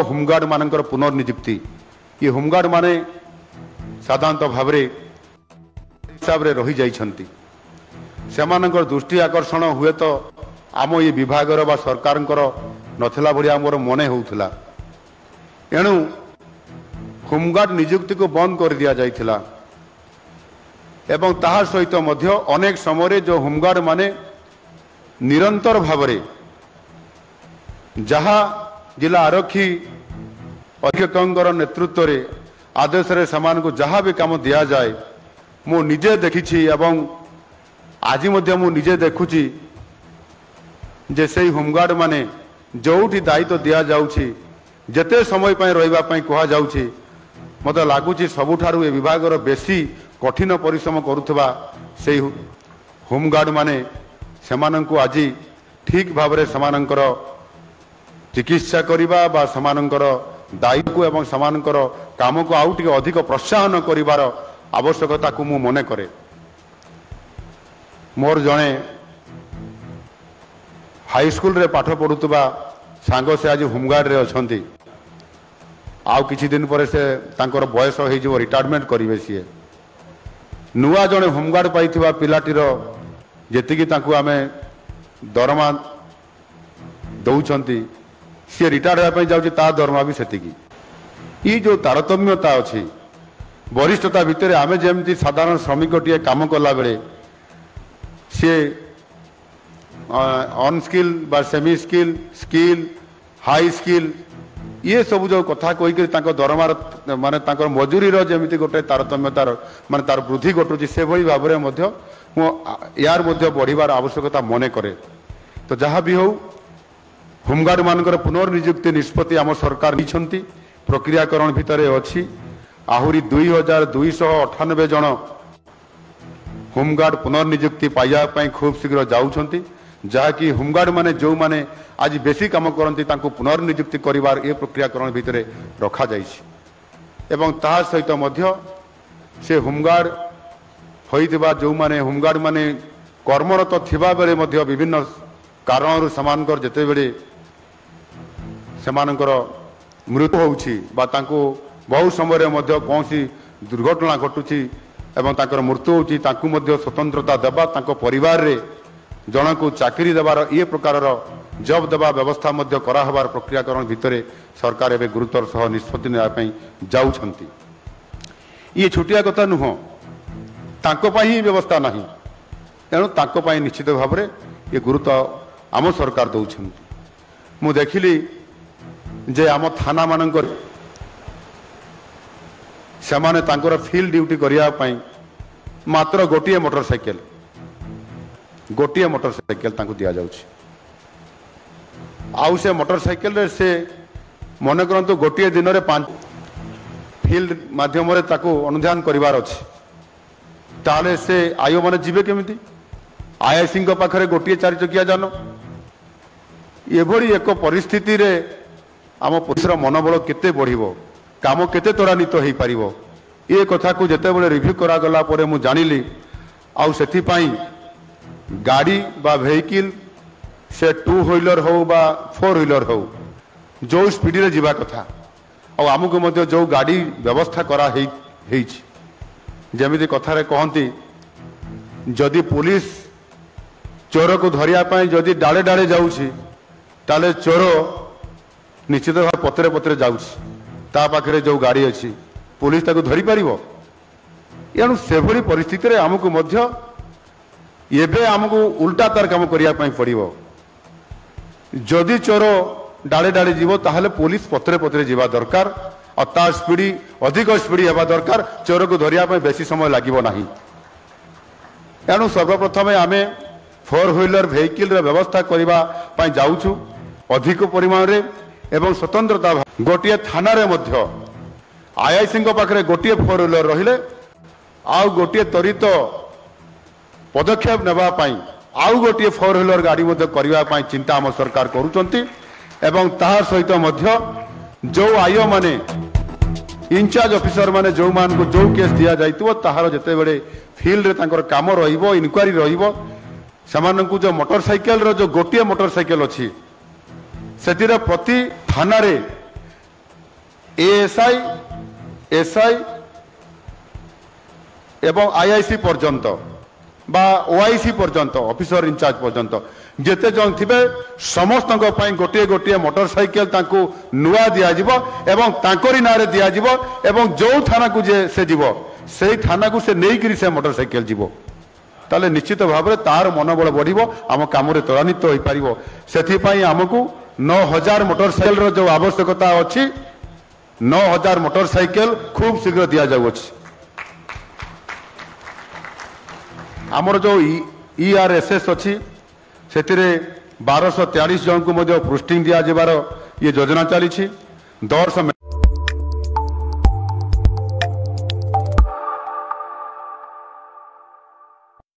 home guard मानकर पुनर्नियुक्ति ये home guard माने साधारणतः भाव हिसाब से रही जाइछंती सेमानकर दृष्टि आकर्षण हुए तो आम ये विभागर बा सरकार नथिला भलिया मोर मने होउथला एणु होमगार्ड नियुक्ति को बंद कर दिया जाइथिला एवं ताहा सहित मध्य अनेक समय जो होमगार्ड माने निरंतर भावरे जहाँ जिला आरक्षी अधीक्षक नेतृत्व रे आदेश रे समान को जहाँ भी काम दिया जाए मु निजे देखी एवं आज मु निजे देखुची जे से होमगार्ड माने जोठी दायित्व दिया जाउछि जेते समय पय रहिबा पय कहा जाउछि मते लागुछि सबुठारु ए विभागर बेसी कठिन परिश्रम करुथबा से होमगार्ड माने सेमानंकु आज ठीक भाव में समानंकर चिकित्सा करिबा बा समानंकर दायित्व एवं समानंकर काम को आउ टिके अधिक प्रोत्साहन करिवार आवश्यकता को मु मने करे मोर जणे हाई स्कूल रे पाठ पढ़ुतबा सांग से आज होमगार्ड रे अछंती आउ किछि दिन पर से तांकर बयस हो जो रिटायरमेंट करिवे सीए नुआ जणे होमगार्ड पाइथिबा पिलाटीर जेतिकी तांकु आमे दरमा दौचंती सी रिटायर्ड होगा जाऊँगी ता दरमा भी सेतिकी ये जो तारतम्यता अच्छी वरिष्ठता भितर आम जमी साधारण श्रमिक टे कम कला बेले सी अनस्किल बा semi skill skill high skill ये सब जो कथा कहीकि दरमार माने मजूरी जमी गोटे तारतम्यतार माने तार वृद्धि घटुची से भाव में यार बढ़िबार आवश्यकता मने करे तो जहाँ भी हो होमगार्ड मानकर पुनर्नियुक्ति निष्पत्ति आम सरकार नहीं प्रक्रियाकरण भितर अच्छी आहुरी 2298 जन होमगार्ड पुनर्नियुक्ति पाइबा खूब शीघ्र जाऊँगी जहाँकि होमगार्ड माने जो माने आज बेसी काम करती पुनर्नियुक्ति करिवार ये प्रक्रियाकरण भितर रखा जाइछि एवं ता सहित मध्य से होमगार्ड होइथिबा जो माने होमगार्ड माने कर्मरत थिबा बेले मध्य विभिन्न कारण समानकर जेते बेले समानकर मृत्यु होउछि बा तांको बहु समय मध्य कौनसी दुर्घटना घटुछि एवं तांकर मृत्यु होउछि तांको मध्य स्वतंत्रता देबा तांको परिवार रे जन को चाकरी देवार ये प्रकार जब देवा व्यवस्था मध्य करा हबार प्रक्रियाकरण भितर सरकार एवं गुरुतर सह निष्पत्ति नेबाई जाउछंती ये छोटिया कथा नुह तांको पाई ही व्यवस्था नहीं तेणु तांको पाई निश्चित भाव में ये गुरुत्व आम सरकार दौरान मु देखिली जे आम थाना मानकर सेमाने तांकर फील्ड ड्यूटी करने मात्र गोटे मोटरसाइकेल तांको दिया जाउछि आउ से मोटरसाइकेल रे से मन करंतु गोटे दिन में 5 फील्ड माध्यम अनुधान करिवार अछि ताले से आयो माने जीवे केमिति आईआईसी पाखरे गोटे 4 चकिया जान एभली एक परिस्थिति रे आम पुलिसर मनोबल केते बढ़िबो काम केते त्वरान्वित हो पारिबो ये कथा को जेते बेले रिव्यू करा गला परे मु जानिली आउ सेथि पई गाड़ी बा वेहिकल से 2 व्हीलर हो बा 4 व्हीलर हो जो स्पीड रे जीवा कथा और आमको मध्य जो गाड़ी व्यवस्था करा हेइछि जमिति कथारे कहती जदि पुलिस चोर को धरिया पाई जदि डाले डाले जाउछि ताले चोर निश्चित भाव पत्रे पत्रे जाउछि ता पाखरे जो गाड़ी अछि पुलिस ताको धरि पारिबो एणु सेभली परिस्थिति रे आमको मध्य एबे आमको उल्टा तार काम करिया पाई पड़िबो जदि चोर डाले डाले जीवो ताहले पुलिस पत्रे पत्रे जीवा दरकार और तार स्पीडी अधिक स्पीडी हेबा दरकार चोर को धरिया पाई बेसी समय लागिबो नाही एणु सर्वप्रथमे आमे 4 व्हीलर वेहिकल रे व्यवस्था करिबा पाई जाउछु अधिक परिमाण रे एवं स्वतंत्रता गोटे थाना रे मध्य आईआईसी पाखरे गोटे 4 व्हीलर रहिले आउ गोटे त्वरित पदक्षेप नेबा पाई आउ गोटे 4 व्हीलर गाड़ी मध्य करिबा पाई चिंता आम सरकार करूचंती एवं ताहा सहित मध्य जो आयो माने इंचार्ज ऑफिसर माने जो मान को जो केस दिया जाइतो ताहार जते बेले फील्ड रे तांकर काम रहिबो इनक्वारी रहिबो समानकु जो मोटरसाइकेल रो जो गोटे मोटरसाइकेल अछि सेतिरे प्रति थाना रे एएसआई एसआई एवं आईआईसी पर्यंत बा ओआईसी पर्यंत ऑफिसर इंचार्ज पर्यंत जेते जन थिबे समस्त गोटे गोटे मोटरसाइकेल तांको नुआ दिया जिवो एवं तांकोरी नारे दिया जिवो एवं जो थाना को जे से जीवो से थाना को से नहीं करी से मोटरसाइकेल जीवो ताले निश्चित भाव में तार मनोबल बढ़िबो आम काम त्वरान्वित हो पारिबो सेथि पई हमकु 9000 मोटरसाइकेल जो आवश्यकता अछि 9000 मोटरसाइकेल खूब शीघ्र दिया जाउछि आमर जो ईआरएसएस अच्छी से 1243 जन को पोस्टिंग दिया ये योजना चली 10